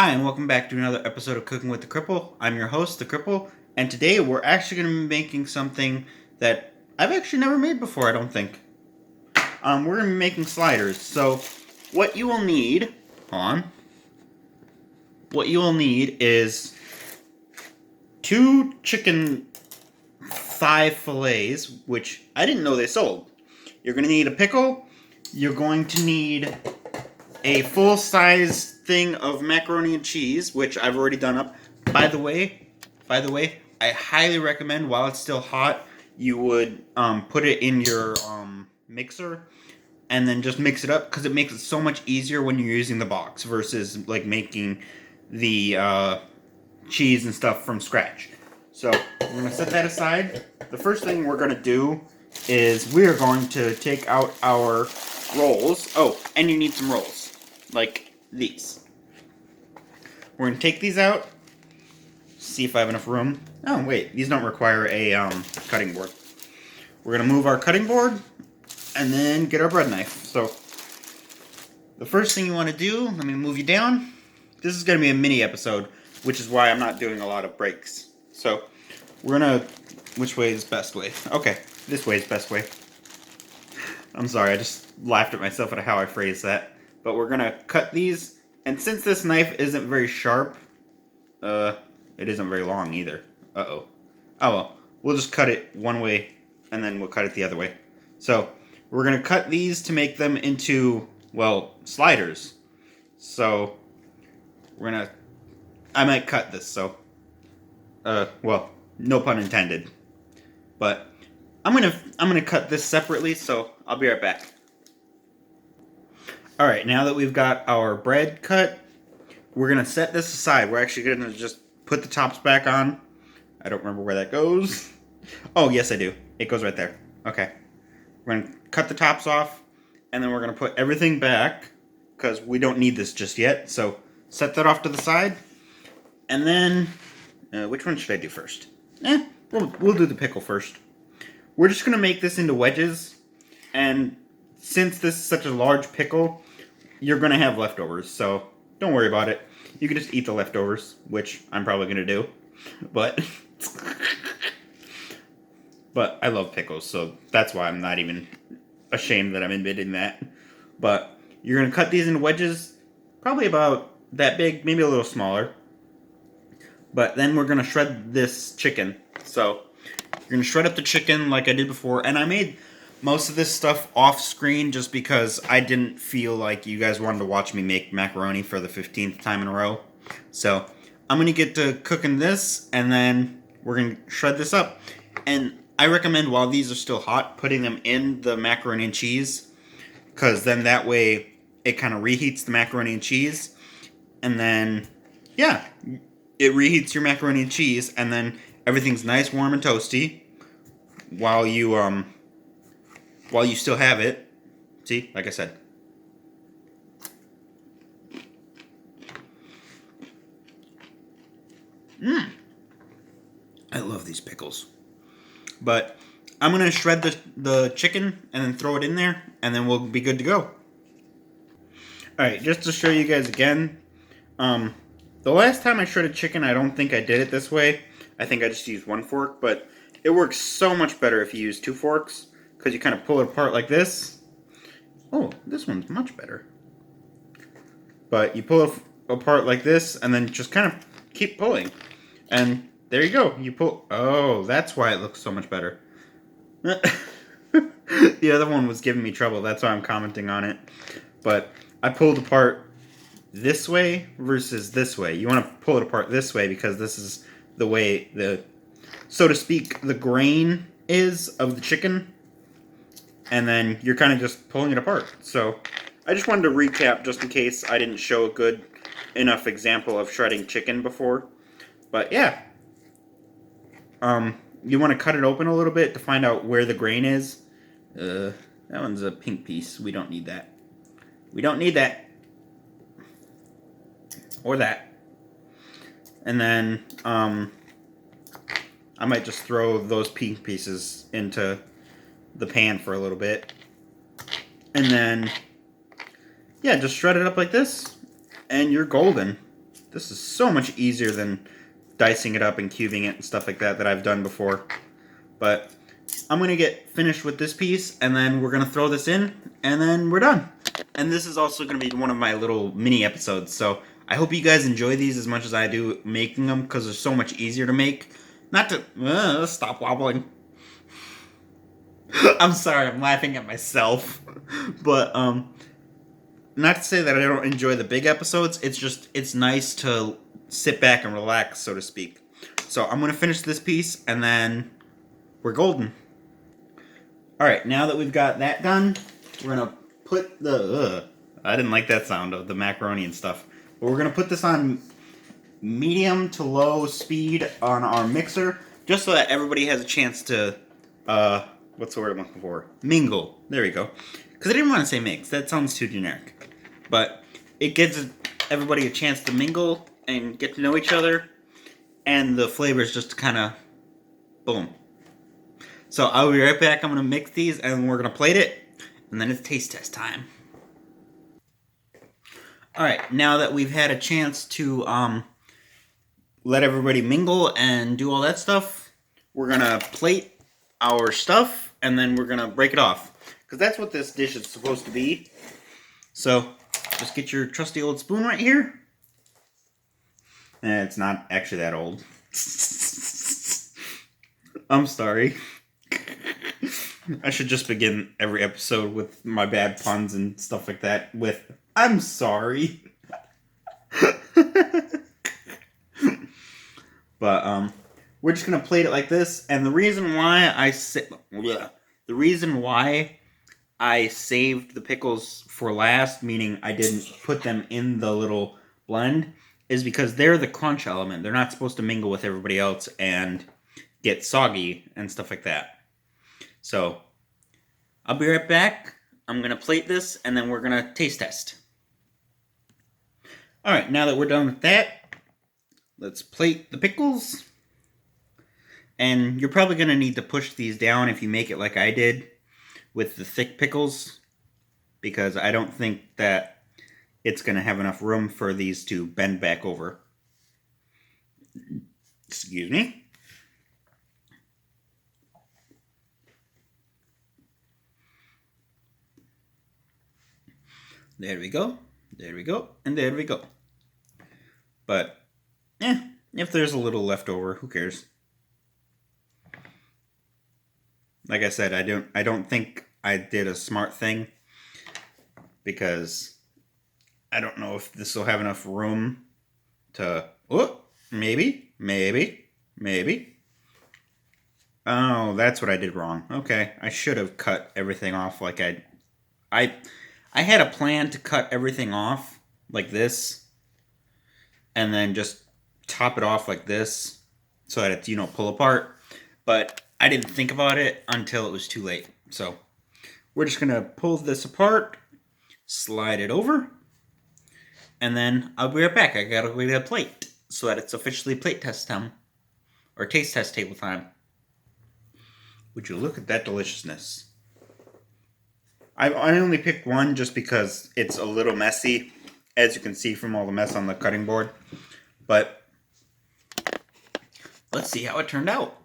Hi, and welcome back to another episode of Cooking with the Cripple. I'm your host, the Cripple, and today we're actually going to be making something that I've actually never made before, I don't think. We're going to be making sliders. So, what you will need, what you will need is 2 chicken thigh fillets, which I didn't know they sold. You're going to need a pickle. You're going to need a full-size thing of macaroni and cheese, which I've already done up. By the way, I highly recommend, while it's still hot, you would put it in your mixer and then just mix it up, because it makes it so much easier when you're using the box versus like making the cheese and stuff from scratch. So we're going to set that aside. The first thing we're going to do is we are going to take out our rolls. Oh, and you need some rolls, like these. We're going to take these out, see if I have enough room. Oh, wait, these don't require a cutting board. We're going to move our cutting board and then get our bread knife. So the first thing you want to do, let me move you down. This is going to be a mini episode, which is why I'm not doing a lot of breaks. So we're going to, which way is best way? Okay, this way is best way. I'm sorry, I just laughed at myself at how I phrased that. But we're going to cut these, and since this knife isn't very sharp, it isn't very long either. Uh-oh. Oh well, we'll just cut it one way, and then we'll cut it the other way. So, we're going to cut these to make them into, well, sliders. So, we're going to, I might cut this, so, well, no pun intended. But, I'm gonna cut this separately, so I'll be right back. Alright, now that we've got our bread cut, we're going to set this aside. We're actually going to just put the tops back on. I don't remember where that goes. Oh, yes I do. It goes right there. Okay. We're going to cut the tops off, and then we're going to put everything back, because we don't need this just yet. So, set that off to the side. And then, which one should I do first? We'll do the pickle first. We're just going to make this into wedges, and since this is such a large pickle, you're going to have leftovers, so don't worry about it. You can just eat the leftovers, which I'm probably going to do, but I love pickles, so that's why I'm not even ashamed that I'm admitting that. But you're going to cut these into wedges, probably about that big, maybe a little smaller. But then we're going to shred this chicken, so you're going to shred up the chicken like I did before, and I made most of this stuff off screen just because I didn't feel like you guys wanted to watch me make macaroni for the 15th time in a row. So I'm going to get to cooking this, and then we're going to shred this up. And I recommend, while these are still hot, putting them in the macaroni and cheese, because then that way it kind of reheats the macaroni and cheese. And then, yeah, it reheats your macaroni and cheese, and then everything's nice, warm, and toasty while you still have it. See, like I said. I love these pickles. But I'm going to shred the chicken and then throw it in there, and then we'll be good to go. Alright, just to show you guys again, the last time I shredded chicken, I don't think I did it this way. I think I just used 1 fork, but it works so much better if you use 2 forks. Because you kind of pull it apart like this. Oh, this one's much better. But you pull it apart like this, and then just kind of keep pulling. And there you go. You pull. Oh, that's why it looks so much better. The other one was giving me trouble. That's why I'm commenting on it. But I pulled apart this way versus this way. You want to pull it apart this way because this is the way so to speak, the grain is of the chicken. And then you're kind of just pulling it apart. So I just wanted to recap just in case I didn't show a good enough example of shredding chicken before. But yeah. You want to cut it open a little bit to find out where the grain is. That one's a pink piece. We don't need that. We don't need that. Or that. And then I might just throw those pink pieces into the pan for a little bit, and then yeah, just shred it up like this, and you're golden. This is so much easier than dicing it up and cubing it and stuff like that I've done before. But I'm going to get finished with this piece, and then we're going to throw this in, and then we're done. And this is also going to be one of my little mini episodes, so I hope you guys enjoy these as much as I do making them, because they're so much easier to make. Not to... stop wobbling. I'm sorry, I'm laughing at myself. But, not to say that I don't enjoy the big episodes, it's just, it's nice to sit back and relax, so to speak. So I'm going to finish this piece, and then we're golden. Alright, now that we've got that done, we're going to put the... I didn't like that sound of the macaroni and stuff. But we're going to put this on medium to low speed on our mixer, just so that everybody has a chance to, what's the word I'm looking for? Mingle. There we go. Because I didn't want to say mix. That sounds too generic. But it gives everybody a chance to mingle and get to know each other. And the flavors just kind of, boom. So I'll be right back. I'm going to mix these and we're going to plate it. And then it's taste test time. Alright, now that we've had a chance to let everybody mingle and do all that stuff, we're going to plate our stuff and then we're going to break it off. Because that's what this dish is supposed to be. So, just get your trusty old spoon right here. It's not actually that old. I'm sorry. I should just begin every episode with my bad puns and stuff like that with, I'm sorry. But, we're just going to plate it like this. And the reason why I saved the pickles for last, meaning I didn't put them in the little blend, is because they're the crunch element. They're not supposed to mingle with everybody else and get soggy and stuff like that. So, I'll be right back. I'm going to plate this, and then we're going to taste test. Alright, now that we're done with that, let's plate the pickles. And you're probably going to need to push these down if you make it like I did with the thick pickles, because I don't think that it's going to have enough room for these to bend back over. Excuse me. There we go. There we go. And there we go. But, if there's a little left over, who cares? Like I said, I don't think I did a smart thing, because I don't know if this will have enough room to... Oh, maybe. Oh, that's what I did wrong. Okay, I should have cut everything off like I had a plan to cut everything off like this, and then just top it off like this, so that it's, pull apart. But I didn't think about it until it was too late. So we're just going to pull this apart, slide it over, and then I'll be right back. I gotta go get a plate so that it's officially plate test time, or taste test table time. Would you look at that deliciousness? I only picked one just because it's a little messy, as you can see from all the mess on the cutting board. But let's see how it turned out.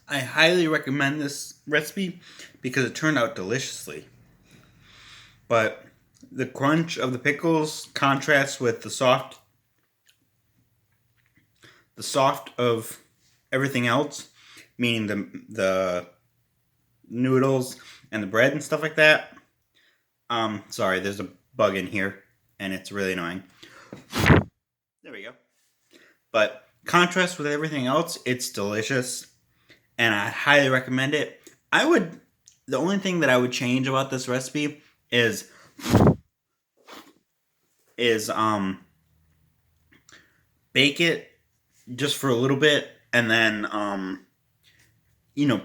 I highly recommend this recipe because it turned out deliciously. But the crunch of the pickles contrasts with the soft of everything else, meaning the noodles and the bread and stuff like that. Sorry, there's a bug in here and it's really annoying. There we go. But contrast with everything else, it's delicious, and I highly recommend it. The only thing that I would change about this recipe is bake it just for a little bit and then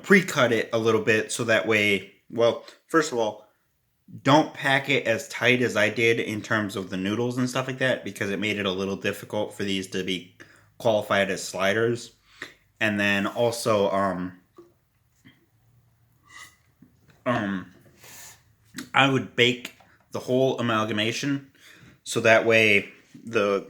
pre-cut it a little bit so that way, well, first of all, don't pack it as tight as I did in terms of the noodles and stuff like that, because it made it a little difficult for these to be qualified as sliders. And then also I would bake the whole amalgamation so that way the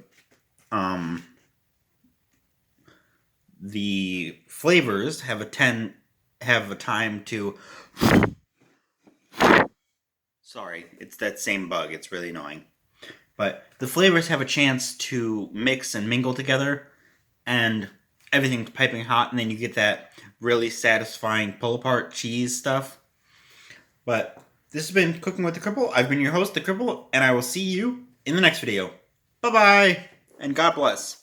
flavors have a time to, sorry, it's that same bug, it's really annoying, but the flavors have a chance to mix and mingle together, and everything's piping hot, and then you get that really satisfying pull apart cheese stuff. But this has been Cooking with the Cripple. I've been your host, the Cripple, and I will see you in the next video. Bye bye, and God bless.